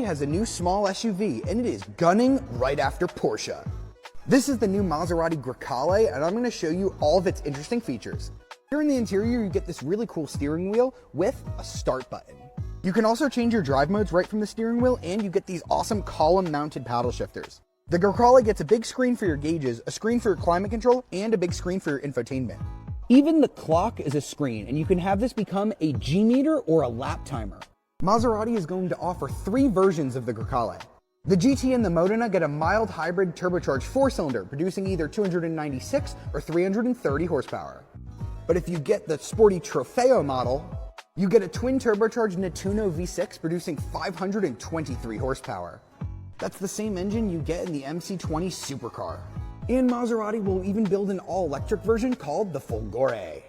has a new small SUV, and it is gunning right after Porsche. This is the new Maserati Grecale, and I'm going to show you all of its interesting features. Here in the interior, you get this really cool steering wheel with a start button. You can also change your drive modes right from the steering wheel, and you get these awesome column-mounted paddle shifters. The Grecale gets a big screen for your gauges, a screen for your climate control, and a big screen for your infotainment. Even the clock is a screen, and you can have this become a G-meter or a lap timer. Maserati is going to offer 3 versions of the Grecale. The GT and the Modena get a mild hybrid turbocharged 4-cylinder, producing either 296 or 330 horsepower. But if you get the sporty Trofeo model, you get a twin turbocharged Nettuno V6 producing 523 horsepower. That's the same engine you get in the MC20 supercar. And Maserati will even build an all-electric version called the Folgore.